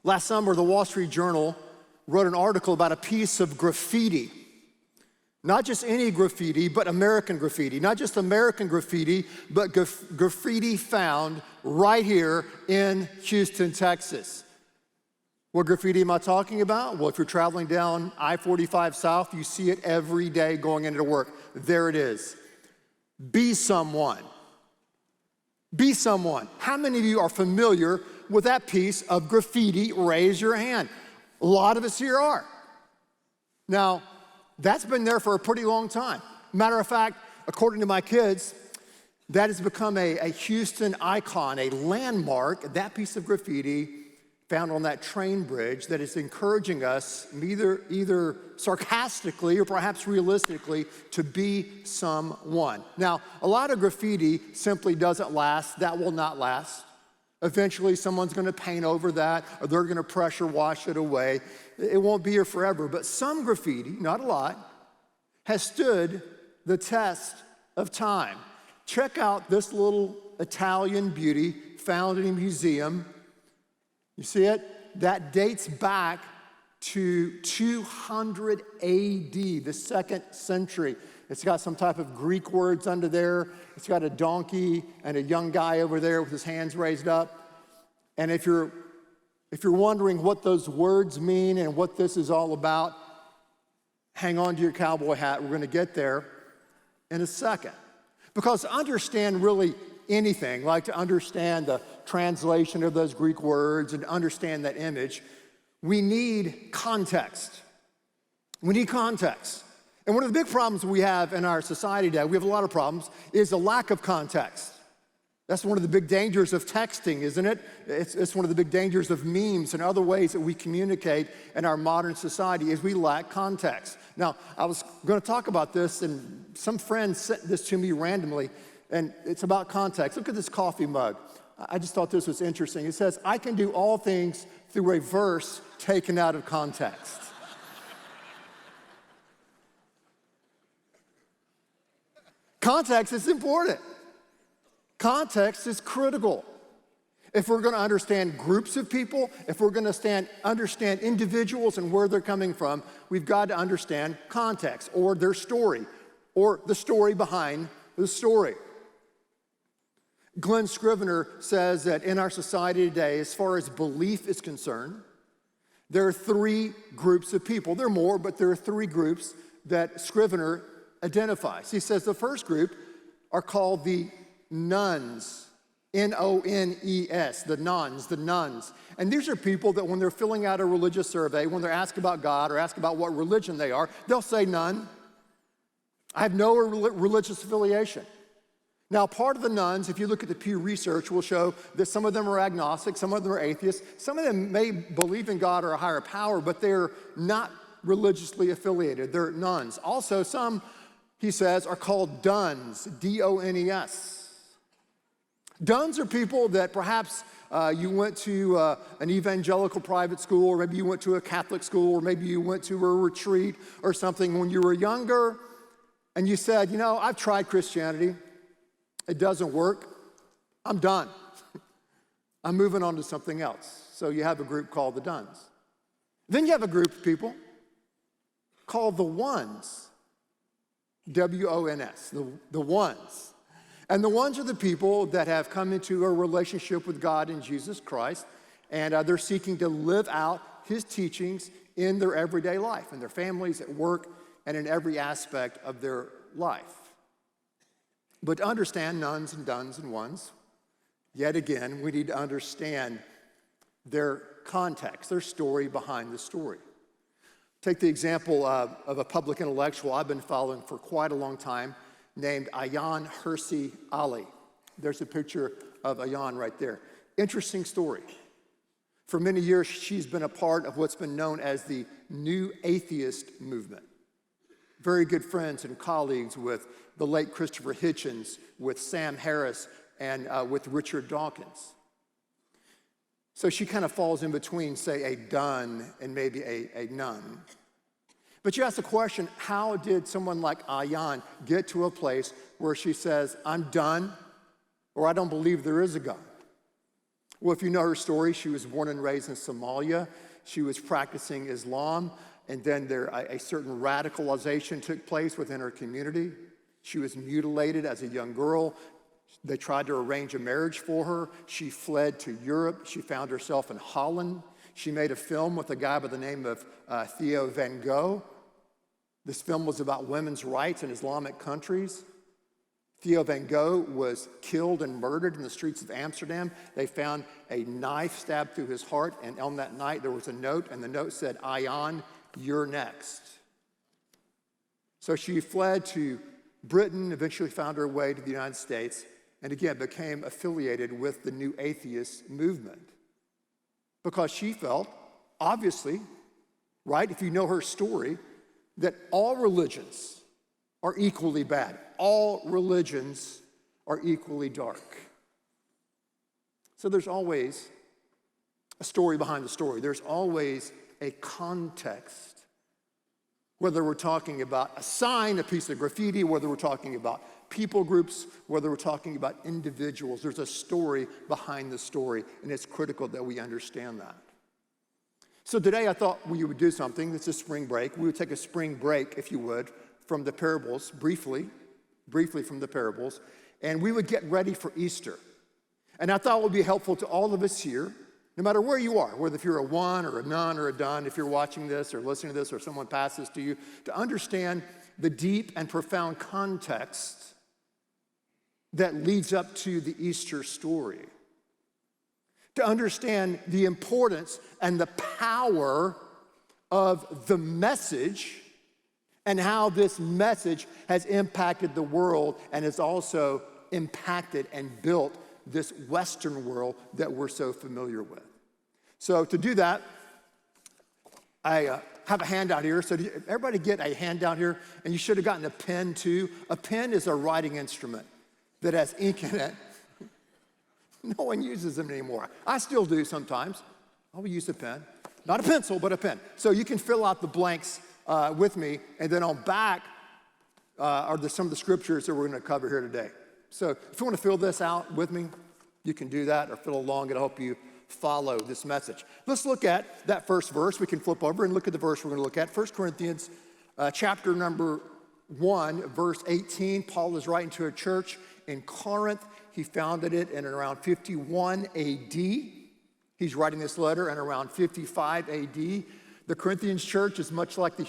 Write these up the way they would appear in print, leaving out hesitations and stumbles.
Last summer, the Wall Street Journal wrote an article about a piece of graffiti. Not just any graffiti, but American graffiti. Not just American graffiti, but graffiti found right here in Houston, Texas. What graffiti am I talking about? Well, if you're traveling down I-45 South, you see it every day going into work. There it is. Be someone. Be someone. How many of you are familiar with that piece of graffiti? Raise your hand. A lot of us here are. Now, that's been there for a pretty long time. Matter of fact, according to my kids, that has become a Houston icon, a landmark, that piece of graffiti found on that train bridge that is encouraging us, either sarcastically or perhaps realistically, to be someone. Now, a lot of graffiti simply doesn't last. That will not last. Eventually, someone's going to paint over that, or they're going to pressure wash it away. It won't be here forever, but some graffiti, not a lot, has stood the test of time. Check out this little Italian beauty found in a museum. You see it? That dates back to 200 AD, the 2nd century. It's got some type of Greek words under there. It's got a donkey and a young guy over there with his hands raised up. And if you're wondering what those words mean and what this is all about, hang on to your cowboy hat. We're going to get there in a second. Because to understand really anything, like to understand the translation of those Greek words and to understand that image, we need context. We need context. And one of the big problems we have in our society today, we have a lot of problems, is a lack of context. That's one of the big dangers of texting, isn't it? It's one of the big dangers of memes and other ways that we communicate in our modern society is we lack context. Now, I was going to talk about this, and some friend sent this to me randomly, and it's about context. Look at this coffee mug. I just thought this was interesting. It says, "I can do all things through a verse taken out of context." Context is important. Context is critical. If we're going to understand groups of people, if we're going to understand individuals and where they're coming from, we've got to understand context or their story or the story behind the story. Glenn Scrivener says that in our society today, as far as belief is concerned, there are 3 groups of people. There are more, but there are 3 groups that Scrivener identifies. He says the first group are called the nones, N-O-N-E-S, the nuns. And these are people that when they're filling out a religious survey, when they're asked about God or asked about what religion they are, they'll say none. I have no religious affiliation. Now, part of the nuns, if you look at the Pew Research, will show that some of them are agnostic, some of them are atheists, some of them may believe in God or a higher power, but they're not religiously affiliated. They're nuns. Also, some, he says, are called duns, D-O-N-E-S. Duns are people that perhaps you went to an evangelical private school, or maybe you went to a Catholic school, or maybe you went to a retreat or something when you were younger, and you said, you know, I've tried Christianity. It doesn't work. I'm done. I'm moving on to something else. So you have a group called the duns. Then you have a group of people called the ones, W-O-N-S, the ones. And the ones are the people that have come into a relationship with God in Jesus Christ, and they're seeking to live out his teachings in their everyday life, in their families, at work, and in every aspect of their life. But to understand nuns and duns and ones, yet again, we need to understand their context, their story behind the story. Take the example of a public intellectual I've been following for quite a long time, named Ayaan Hirsi Ali. There's a picture of Ayaan right there. Interesting story. For many years, she's been a part of what's been known as the New Atheist movement. Very good friends and colleagues with the late Christopher Hitchens, with Sam Harris, and with Richard Dawkins. So she kind of falls in between, say, a dun and maybe a nun. But you ask the question, how did someone like Ayaan get to a place where she says, I'm done, or I don't believe there is a God? Well, if you know her story, she was born and raised in Somalia. She was practicing Islam, and then a certain radicalization took place within her community. She was mutilated as a young girl. They tried to arrange a marriage for her. She fled to Europe. She found herself in Holland. She made a film with a guy by the name of Theo van Gogh. This film was about women's rights in Islamic countries. Theo van Gogh was killed and murdered in the streets of Amsterdam. They found a knife stabbed through his heart, and on that night there was a note, and the note said, "Ayan, you're next." So she fled to Britain, eventually found her way to the United States, and again became affiliated with the New Atheist movement. Because she felt, obviously, right, if you know her story, that all religions are equally bad. All religions are equally dark. So there's always a story behind the story. There's always a context. Whether we're talking about a sign, a piece of graffiti, whether we're talking about people groups, whether we're talking about individuals, there's a story behind the story, and it's critical that we understand that. So today I thought we would do something. It's a spring break. We would take a spring break, if you would, from the parables, briefly from the parables, and we would get ready for Easter. And I thought it would be helpful to all of us here, no matter where you are, whether if you're a one or a none or a done, if you're watching this or listening to this or someone passes to you, to understand the deep and profound context that leads up to the Easter story. To understand the importance and the power of the message and how this message has impacted the world and has also impacted and built this Western world that we're so familiar with. So to do that, I have a handout here. So everybody get a handout here, and you should have gotten a pen too. A pen is a writing instrument that has ink in it. No one uses them anymore. I still do sometimes. I will use a pen. Not a pencil, but a pen. So you can fill out the blanks with me, and then on back are some of the scriptures that we're going to cover here today. So if you want to fill this out with me, you can do that or fill along. It'll help you follow this message. Let's look at that first verse. We can flip over and look at the verse we're going to look at. 1 Corinthians chapter number 1, verse 18. Paul is writing to a church in Corinth. He founded it in around 51 AD. He's writing this letter in around 55 AD. The Corinthians church is much like the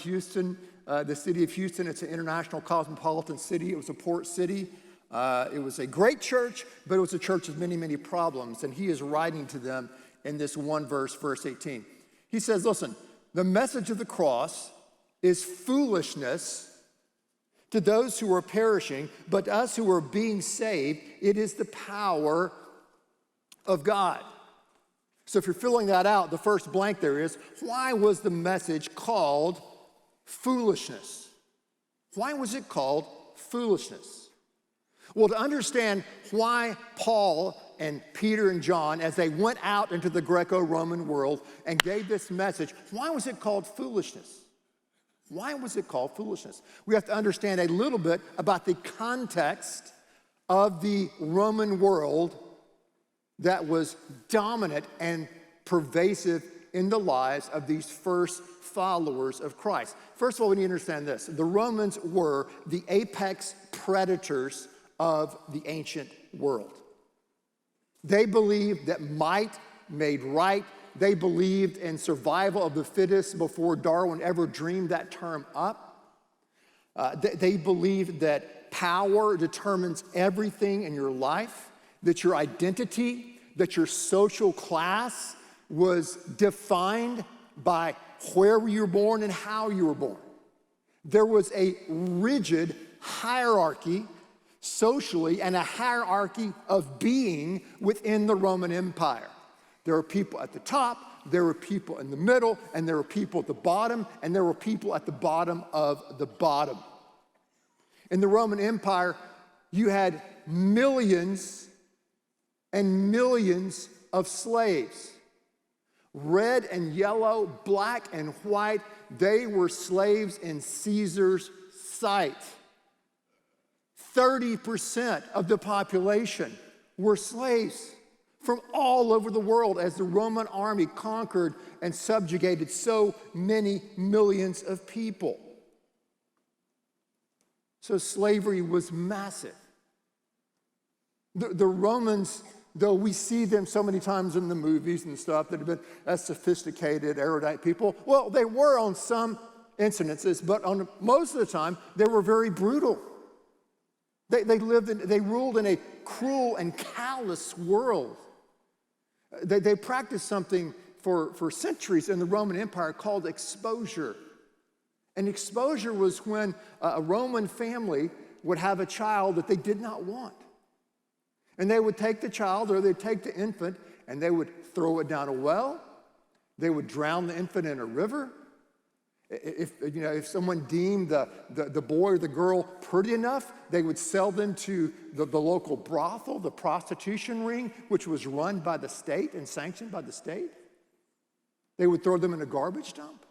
city of Houston. It's an international cosmopolitan city. It was a port city. It was a great church, but it was a church with many, many problems. And he is writing to them in this one verse, verse 18. He says, listen, the message of the cross is foolishness to those who are perishing, but to us who are being saved, it is the power of God. So if you're filling that out, the first blank there is, why was the message called foolishness? Why was it called foolishness? Well, to understand why Paul and Peter and John, as they went out into the Greco-Roman world and gave this message, why was it called foolishness? Why was it called foolishness? We have to understand a little bit about the context of the Roman world that was dominant and pervasive in the lives of these first followers of Christ. First of all, we need to understand this. The Romans were the apex predators of the ancient world. They believed that might made right. They believed in survival of the fittest before Darwin ever dreamed that term up. They believed that power determines everything in your life, that your identity, that your social class was defined by where you were born and how you were born. There was a rigid hierarchy socially and a hierarchy of being within the Roman Empire. There were people at the top, there were people in the middle, and there were people at the bottom, and there were people at the bottom of the bottom. In the Roman Empire, you had millions and millions of slaves. Red and yellow, black and white, they were slaves in Caesar's sight. 30% of the population were slaves. from all over the world as the Roman army conquered and subjugated so many millions of people. So slavery was massive. The Romans, though we see them so many times in the movies and stuff that have been as sophisticated, erudite people, well, they were on some incidences, but on most of the time, they were very brutal. They ruled in a cruel and callous world. They practiced something for centuries in the Roman Empire called exposure. And exposure was when a Roman family would have a child that they did not want. And they would take the child, or they'd take the infant, and they would throw it down a well. They would drown the infant in a river. If someone deemed the boy or the girl pretty enough, they would sell them to the local brothel, the prostitution ring, which was run by the state and sanctioned by the state. They would throw them in a garbage dump.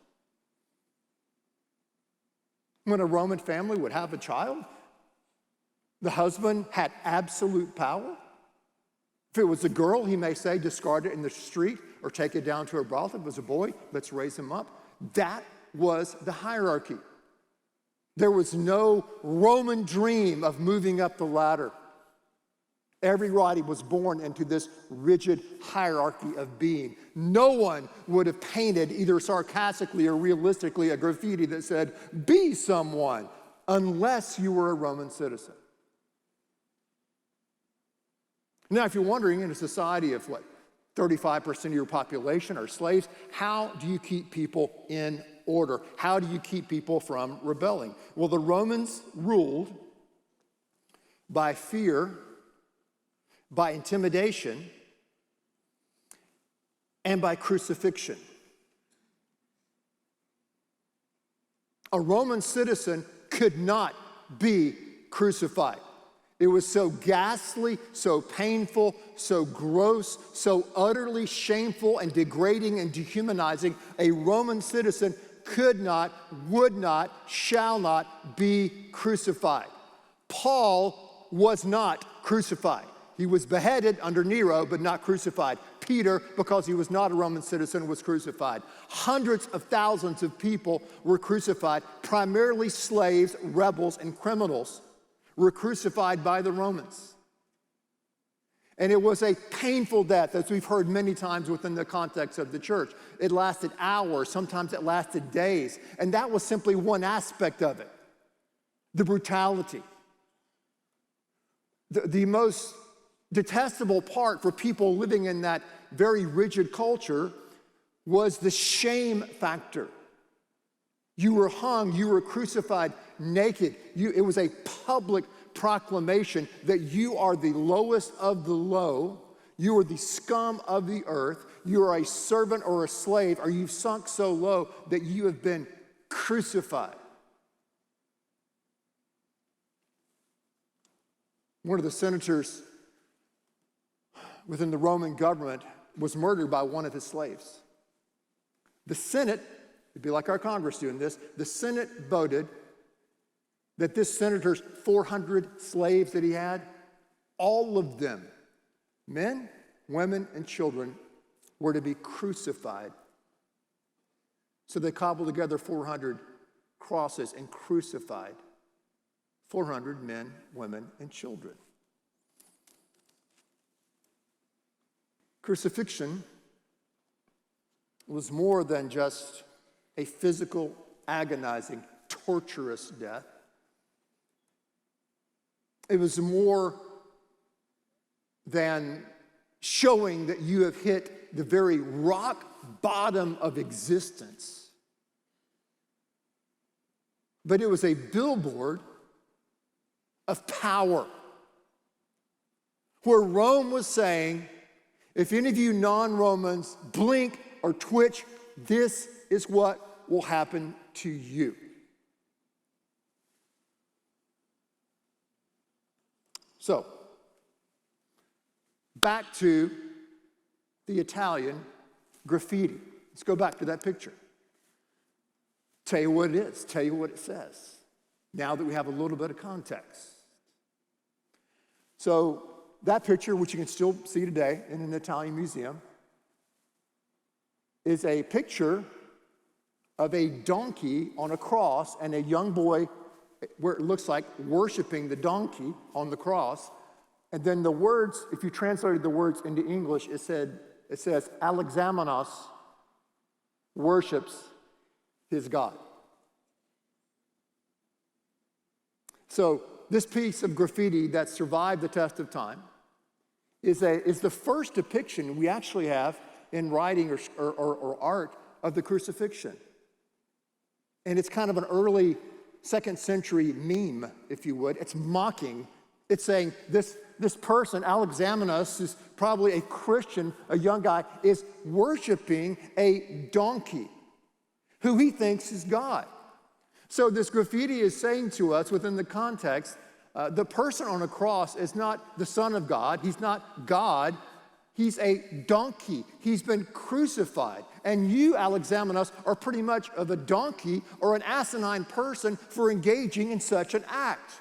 When a Roman family would have a child, the husband had absolute power. If it was a girl, he may say, discard it in the street or take it down to a brothel. If it was a boy, let's raise him up. That was the hierarchy. There was no Roman dream of moving up the ladder. Everybody was born into this rigid hierarchy of being. No one would have painted, either sarcastically or realistically, a graffiti that said, "Be someone," unless you were a Roman citizen. Now, if you're wondering, in a society of 35% of your population are slaves, how do you keep people in order? How do you keep people from rebelling? Well, the Romans ruled by fear, by intimidation, and by crucifixion. A Roman citizen could not be crucified. It was so ghastly, so painful, so gross, so utterly shameful and degrading and dehumanizing. A Roman citizen could not, would not, shall not be crucified. Paul was not crucified. He was beheaded under Nero, but not crucified. Peter, because he was not a Roman citizen, was crucified. Hundreds of thousands of people were crucified, primarily slaves, rebels, and criminals were crucified by the Romans. And it was a painful death, as we've heard many times within the context of the church. It lasted hours, sometimes it lasted days. And that was simply one aspect of it, the brutality. The most detestable part for people living in that very rigid culture was the shame factor. You were hung, you were crucified naked. It was a public proclamation that you are the lowest of the low, you are the scum of the earth, you are a servant or a slave, or you've sunk so low that you have been crucified. One of the senators within the Roman government was murdered by one of his slaves. The Senate, it'd be like our Congress doing this, the Senate voted that this senator's 400 slaves that he had, all of them, men, women, and children, were to be crucified. So they cobbled together 400 crosses and crucified 400 men, women, and children. Crucifixion was more than just a physical, agonizing, torturous death. It was more than showing that you have hit the very rock bottom of existence. But it was a billboard of power, where Rome was saying, if any of you non-Romans blink or twitch, this is what will happen to you. So, back to the Italian graffiti. Let's go back to that picture. Tell you what it is, tell you what it says, now that we have a little bit of context. So, That picture, which you can still see today in an Italian museum, is a picture of a donkey on a cross and a young boy, where it looks like worshiping the donkey on the cross. And then the words, if you translated the words into English, it says, Alexamenos worships his God. So this piece of graffiti that survived the test of time is the first depiction we actually have in writing or art of the crucifixion. And it's kind of an early 2nd century meme, if you would. It's mocking. It's saying this person, Alexamenos, is probably a Christian, a young guy, is worshiping a donkey who he thinks is God. So this graffiti is saying to us within the context, the person on a cross is not the Son of God. He's not God. He's a donkey. He's been crucified. And you, Alexamenos, are pretty much of a donkey or an asinine person for engaging in such an act.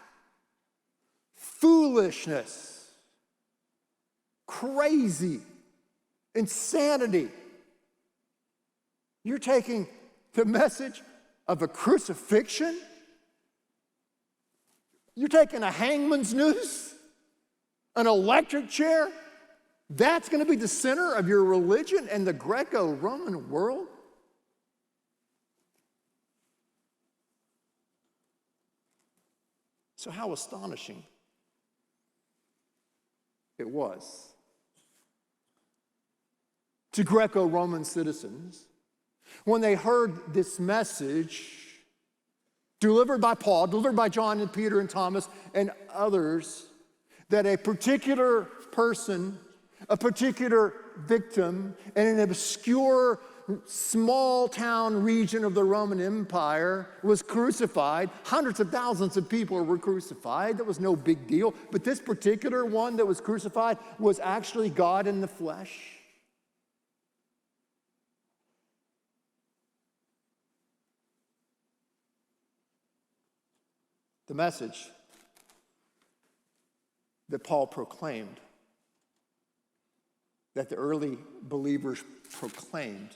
Foolishness. Crazy. Insanity. You're taking the message of a crucifixion? You're taking a hangman's noose? An electric chair? That's going to be the center of your religion and the Greco-Roman world? So how astonishing it was to Greco-Roman citizens when they heard this message delivered by Paul, delivered by John and Peter and Thomas and others, that a particular person, a particular victim in an obscure small town region of the Roman Empire was crucified. Hundreds of thousands of people were crucified. That was no big deal. But this particular one that was crucified was actually God in the flesh. The message that Paul proclaimed, that the early believers proclaimed,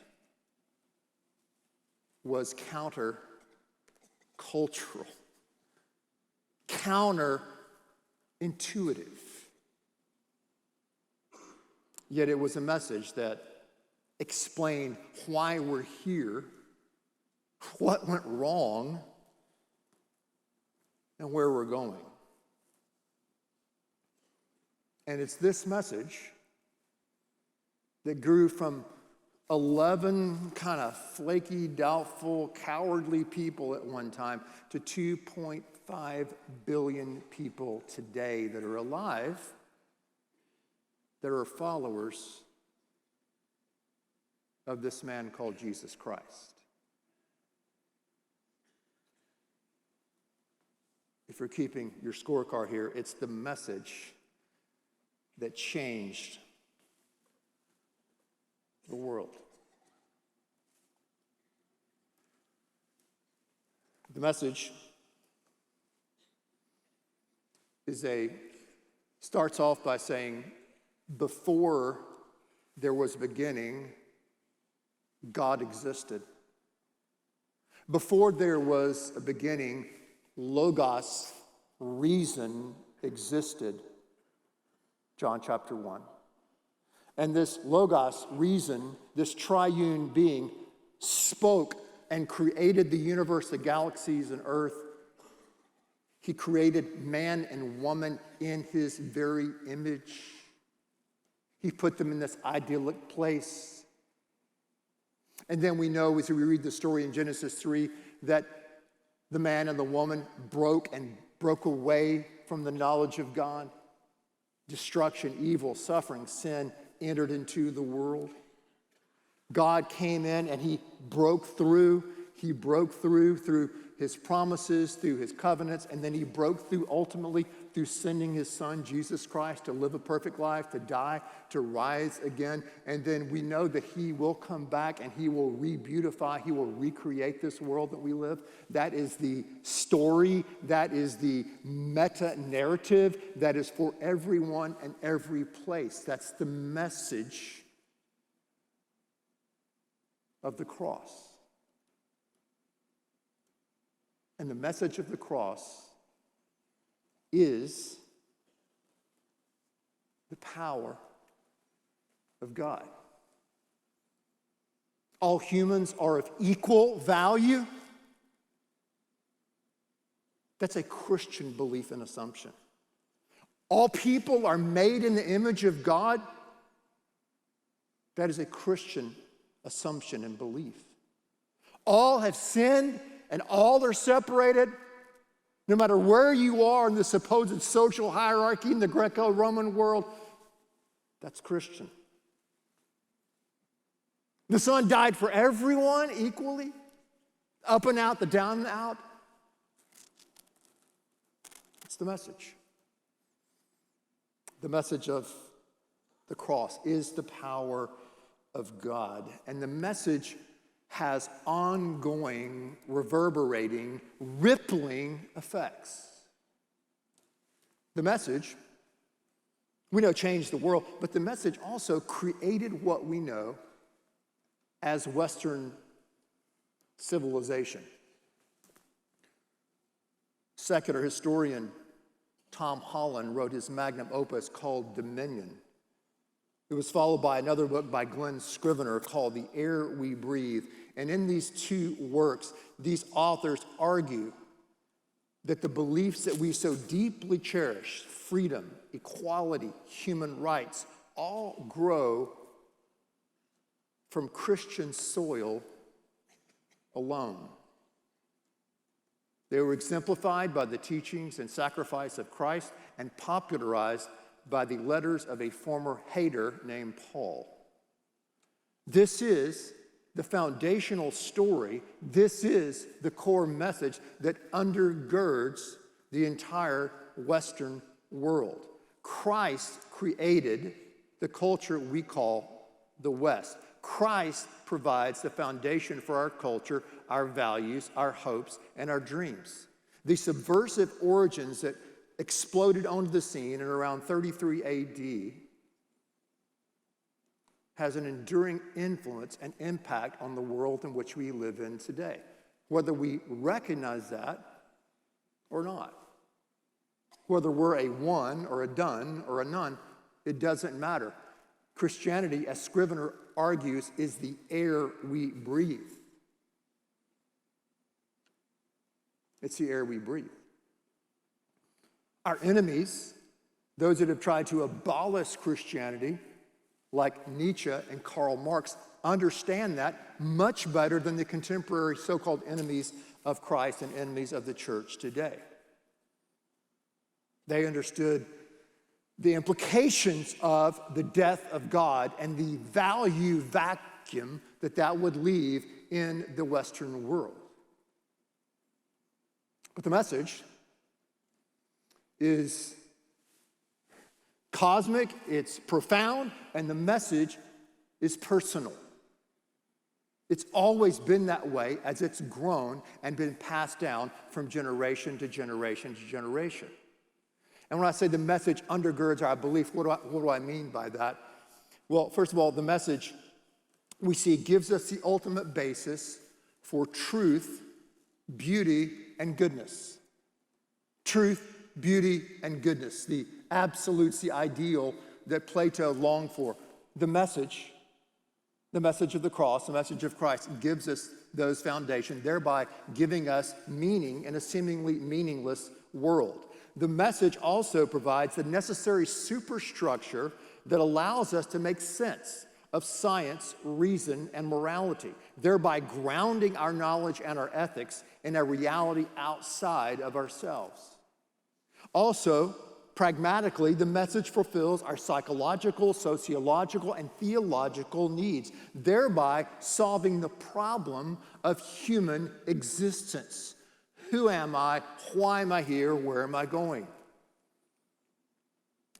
was counter-cultural, counter-intuitive. Yet it was a message that explained why we're here, what went wrong, and where we're going. And it's this message that grew from 11 kind of flaky, doubtful, cowardly people at one time to 2.5 billion people today that are alive, that are followers of this man called Jesus Christ. If you're keeping your scorecard here, it's the message that changed the world. The message starts off by saying, before there was beginning, God existed. Before there was a beginning, Logos, reason, existed. John chapter 1. And this Logos, reason, this triune being, spoke and created the universe, the galaxies and earth. He created man and woman in his very image. He put them in this idyllic place. And then we know, as we read the story in Genesis 3, that the man and the woman broke away from the knowledge of God. Destruction, evil, suffering, sin entered into the world. God came in and he broke through his promises, through his covenants, and then he broke through ultimately through sending his son, Jesus Christ, to live a perfect life, to die, to rise again. And then we know that he will come back and he will re-beautify, he will recreate this world that we live. That is the story, that is the meta-narrative that is for everyone and every place. That's the message of the cross. And the message of the cross is the power of God. All humans are of equal value. That's a Christian belief and assumption. All people are made in the image of God. That is a Christian assumption and belief. All have sinned and all are separated. No matter where you are in the supposed social hierarchy in the Greco-Roman world, that's Christian. The Son died for everyone equally, up and out, the down and out. It's the message. The message of the cross is the power of God. And the message has ongoing, reverberating, rippling effects. The message, we know, changed the world, but the message also created what we know as Western civilization. Secular historian Tom Holland wrote his magnum opus called Dominion. It was followed by another book by Glenn Scrivener called The Air We Breathe. And in these two works, these authors argue that the beliefs that we so deeply cherish, freedom, equality, human rights, all grow from Christian soil alone. They were exemplified by the teachings and sacrifice of Christ and popularized by the letters of a former hater named Paul. This is the foundational story. This is the core message that undergirds the entire Western world. Christ created the culture we call the West. Christ provides the foundation for our culture, our values, our hopes, and our dreams. The subversive origins that exploded onto the scene in around 33 AD has an enduring influence and impact on the world in which we live in today, whether we recognize that or not. Whether we're a one or a done or a none, it doesn't matter. Christianity, as Scrivener argues, is the air we breathe. It's the air we breathe. Our enemies, those that have tried to abolish Christianity, like Nietzsche and Karl Marx, understand that much better than the contemporary so-called enemies of Christ and enemies of the church today. They understood the implications of the death of God and the value vacuum that that would leave in the Western world. But the message is cosmic, it's profound, and the message is personal. It's always been that way as it's grown and been passed down from generation to generation to generation. And when I say the message undergirds our belief, what do I mean by that? Well, first of all, the message we see gives us the ultimate basis for truth, beauty, and goodness. Truth, beauty, and goodness, the absolutes, the ideal that Plato longed for. The message of the cross, the message of Christ gives us those foundations, thereby giving us meaning in a seemingly meaningless world. The message also provides the necessary superstructure that allows us to make sense of science, reason, and morality, thereby grounding our knowledge and our ethics in a reality outside of ourselves. Also, pragmatically, the message fulfills our psychological, sociological, and theological needs, thereby solving the problem of human existence. Who am I? Why am I here? Where am I going?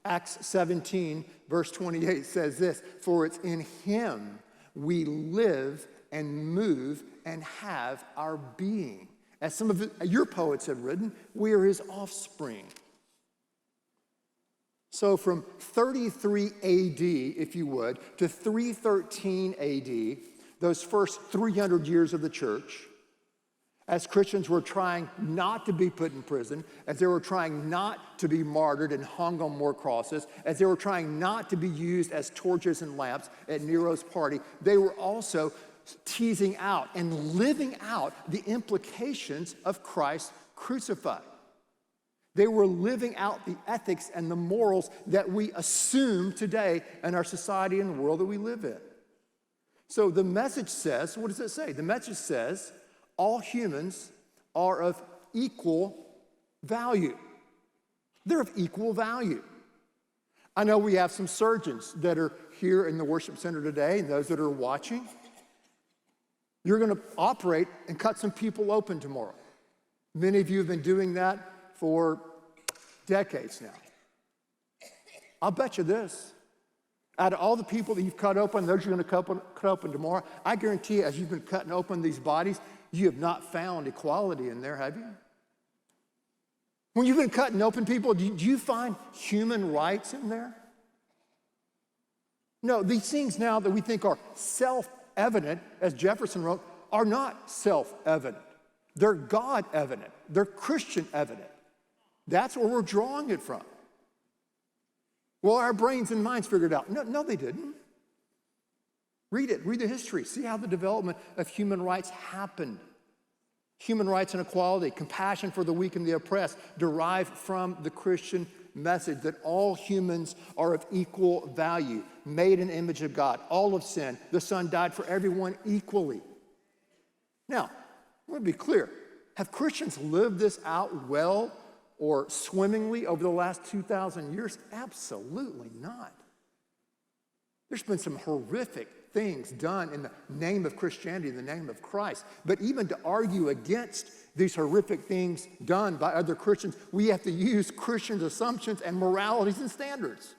Acts 17, verse 28 says this, for it's in him we live and move and have our being. As some of your poets have written, we are his offspring. So from 33 AD, if you would, to 313 AD, those first 300 years of the church, as Christians were trying not to be put in prison, as they were trying not to be martyred and hung on more crosses, as they were trying not to be used as torches and lamps at Nero's party, they were also teasing out and living out the implications of Christ crucified. They were living out the ethics and the morals that we assume today in our society and the world that we live in. So the message says, what does it say? The message says, all humans are of equal value. They're of equal value. I know we have some surgeons that are here in the worship center today, and those that are watching. You're going to operate and cut some people open tomorrow. Many of you have been doing that for decades now. I'll bet you this. Out of all the people that you've cut open, those you're going to cut open tomorrow, I guarantee you, as you've been cutting open these bodies, you have not found equality in there, have you? When you've been cutting open people, do you find human rights in there? No, these things now that we think are self-evident, as Jefferson wrote, are not self-evident. They're God-evident. They're Christian-evident. That's where we're drawing it from. Well, our brains and minds figured it out. No, they didn't. Read it. Read the history. See how the development of human rights happened. Human rights and equality, compassion for the weak and the oppressed, derive from the Christian message that all humans are of equal value, made in the image of God. All of sin. The Son died for everyone equally. Now, I want to be clear. Have Christians lived this out well or swimmingly over the last 2,000 years? Absolutely not. There's been some horrific things done in the name of Christianity, in the name of Christ. But even to argue against these horrific things done by other Christians, we have to use Christians' assumptions and moralities and standards.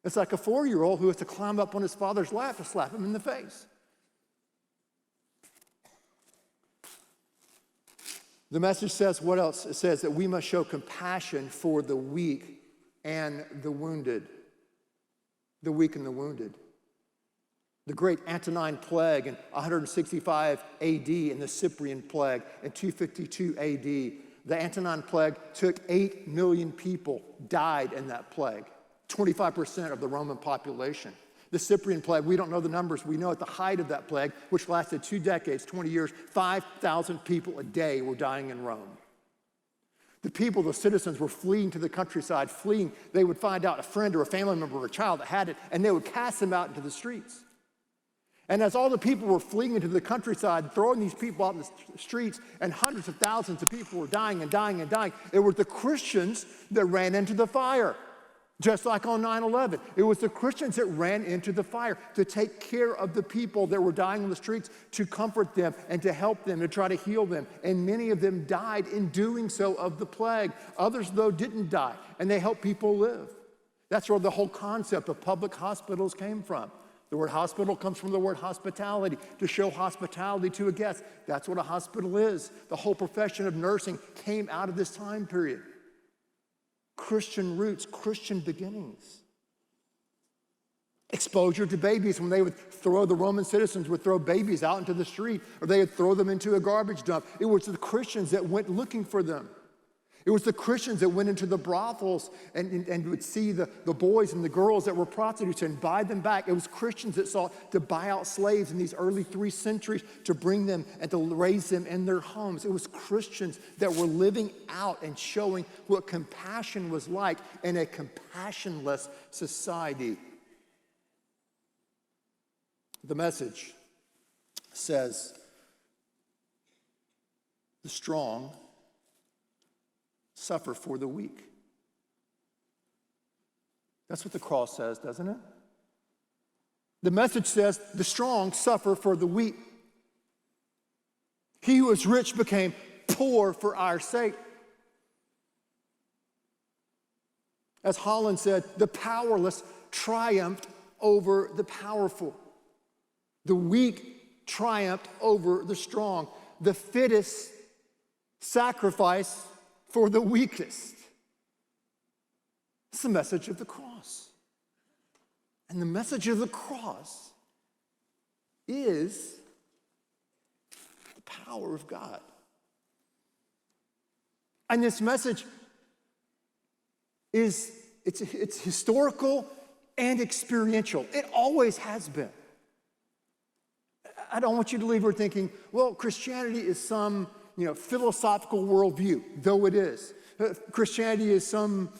It's like a 4-year-old who has to climb up on his father's lap to slap him in the face. The message says what else? It says that we must show compassion for the weak and the wounded. The weak and the wounded. The great Antonine Plague in 165 AD and the Cyprian Plague in 252 AD. The Antonine Plague took 8 million people, died in that plague. 25% of the Roman population. The Cyprian Plague, we don't know the numbers. We know at the height of that plague, which lasted 2 decades, 20 years, 5,000 people a day were dying in Rome. The people, the citizens, were fleeing to the countryside, fleeing. They would find out a friend or a family member or a child that had it, and they would cast them out into the streets. And as all the people were fleeing into the countryside, throwing these people out in the streets, and hundreds of thousands of people were dying and dying and dying, it was the Christians that ran into the fire. Just like on 9/11, it was the Christians that ran into the fire to take care of the people that were dying on the streets, to comfort them and to help them, to try to heal them. And many of them died in doing so of the plague. Others, though, didn't die, and they helped people live. That's where the whole concept of public hospitals came from. The word hospital comes from the word hospitality, to show hospitality to a guest. That's what a hospital is. The whole profession of nursing came out of this time period. Christian roots, Christian beginnings. Exposure to babies, when they would throw, the Roman citizens would throw babies out into the street, or they would throw them into a garbage dump. It was the Christians that went looking for them. It was the Christians that went into the brothels and would see the boys and the girls that were prostitutes and buy them back. It was Christians that sought to buy out slaves in these early 3 centuries to bring them and to raise them in their homes. It was Christians that were living out and showing what compassion was like in a compassionless society. The message says, the strong suffer for the weak. That's what the cross says, doesn't it? The message says the strong suffer for the weak. He who is rich became poor for our sake. As Holland said, the powerless triumphed over the powerful. The weak triumphed over the strong. The fittest sacrifice for the weakest. It's the message of the cross. And the message of the cross is the power of God. And this message it's historical and experiential. It always has been. I don't want you to leave here thinking, well, Christianity is some, philosophical worldview, though it is. Christianity is some,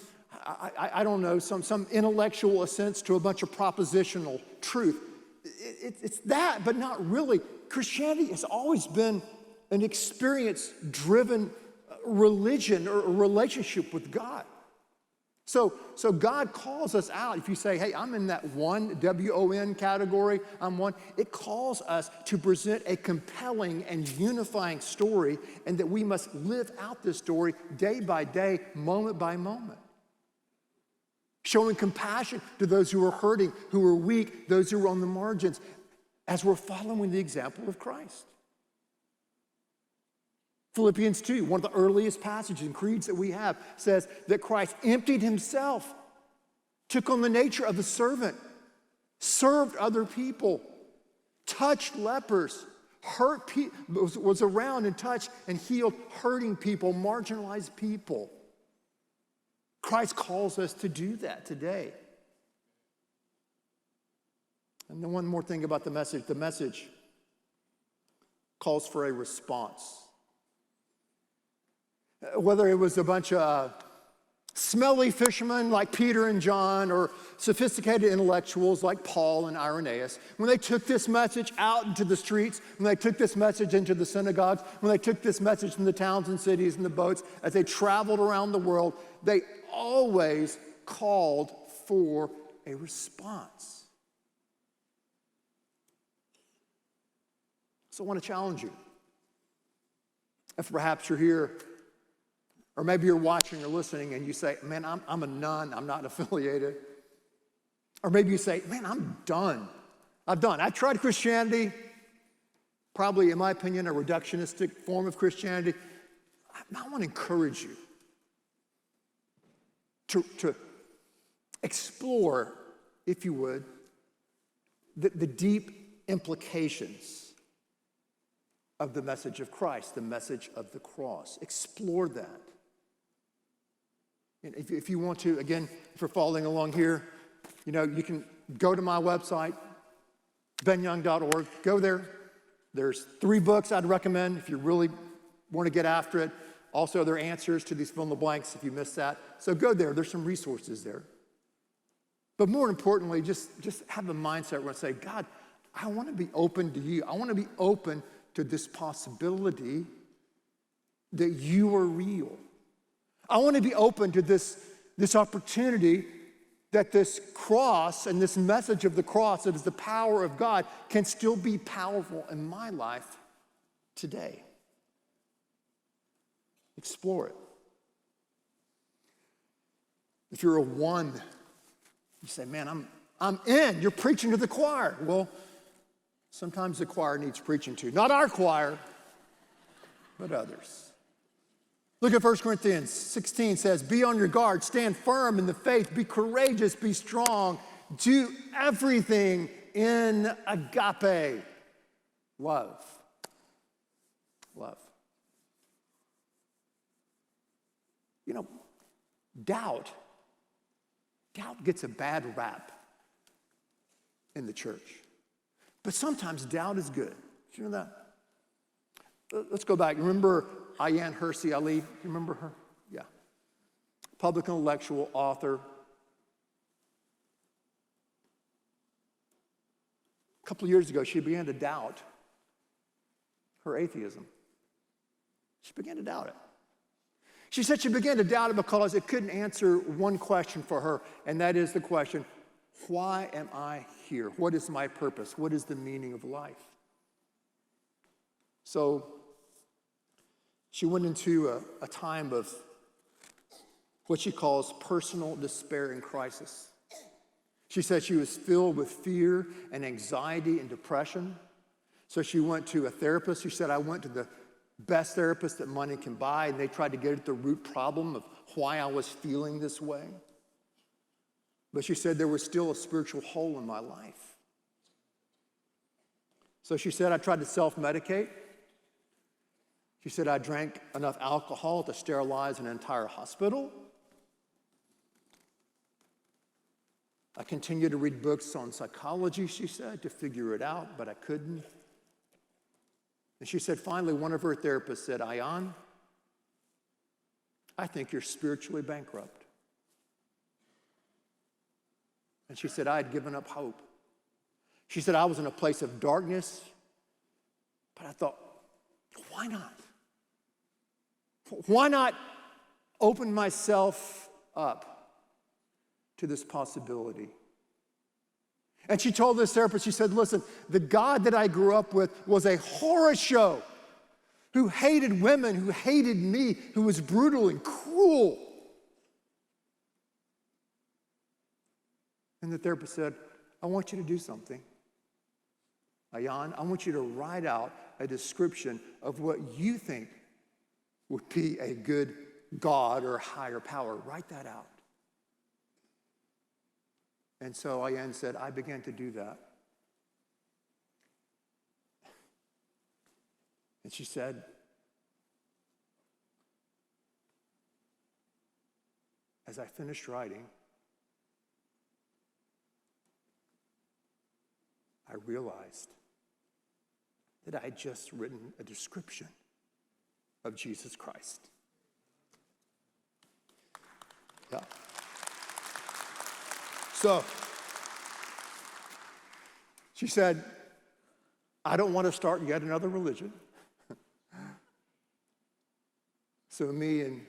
I don't know, some intellectual assent to a bunch of propositional truth. It's that, but not really. Christianity has always been an experience-driven religion or a relationship with God. So God calls us out. If you say, hey, I'm in that one, W-O-N category, I'm one, it calls us to present a compelling and unifying story, and that we must live out this story day by day, moment by moment. Showing compassion to those who are hurting, who are weak, those who are on the margins, as we're following the example of Christ. Philippians 2, one of the earliest passages and creeds that we have, says that Christ emptied himself, took on the nature of a servant, served other people, touched lepers, was around and touched and healed hurting people, marginalized people. Christ calls us to do that today. And then one more thing about the message calls for a response. Whether it was a bunch of smelly fishermen like Peter and John, or sophisticated intellectuals like Paul and Irenaeus, when they took this message out into the streets, when they took this message into the synagogues, when they took this message in the towns and cities and the boats, as they traveled around the world, they always called for a response. So I want to challenge you. If perhaps you're here, or maybe you're watching or listening and you say, man, I'm a nun, I'm not affiliated. Or maybe you say, man, I'm done. I tried Christianity, probably, in my opinion, a reductionistic form of Christianity. I want to encourage you to explore, if you would, the deep implications of the message of Christ, the message of the cross. Explore that. And if you want to, again, if you're following along here, you can go to my website, benyoung.org. Go there. There's 3 books I'd recommend if you really want to get after it. Also, there are answers to these fill in the blanks if you missed that. So go there. There's some resources there. But more importantly, just have a mindset where I say, God, I want to be open to you. I want to be open to this possibility that you are real. I want to be open to this opportunity that this cross and this message of the cross, that is the power of God, can still be powerful in my life today. Explore it. If you're a one, you say, man, I'm in. You're preaching to the choir. Well, sometimes the choir needs preaching to. Not our choir, but others. Look at 1 Corinthians 16 says, be on your guard, stand firm in the faith, be courageous, be strong, do everything in agape, love. Love. Doubt gets a bad rap in the church. But sometimes doubt is good. Did you know that? Let's go back. Remember Ayaan Hirsi Ali? You remember her? Yeah. Public intellectual, author. A couple of years ago, she began to doubt her atheism. She began to doubt it. She said she began to doubt it because it couldn't answer one question for her, and that is the question, why am I here? What is my purpose? What is the meaning of life? So She went into a time of what she calls personal despair and crisis. She said she was filled with fear and anxiety and depression. So she went to a therapist. She said, I went to the best therapist that money can buy, and they tried to get at the root problem of why I was feeling this way. But she said there was still a spiritual hole in my life. So she said, I tried to self-medicate. She said, I drank enough alcohol to sterilize an entire hospital. I continued to read books on psychology, she said, to figure it out, but I couldn't. And she said, finally, one of her therapists said, Ayan, I think you're spiritually bankrupt. And she said, I had given up hope. She said, I was in a place of darkness, but I thought, why not? Why not open myself up to this possibility? And she told this therapist, she said, listen, the God that I grew up with was a horror show who hated women, who hated me, who was brutal and cruel. And the therapist said, I want you to do something. Ayan, I want you to write out a description of what you think would be a good God or higher power. Write that out. And so Ayan said, I began to do that. And she said, as I finished writing, I realized that I had just written a description of Jesus Christ. Yeah. So, she said, I don't want to start yet another religion. So me and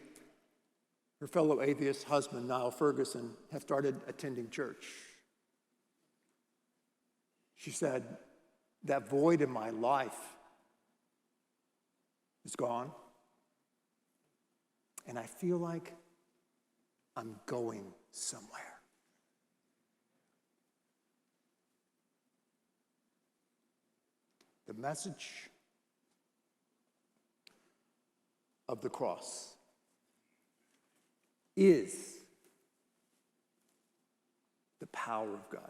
her fellow atheist husband, Niall Ferguson, have started attending church. She said, that void in my life is gone, and I feel like I'm going somewhere. The message of the cross is the power of God.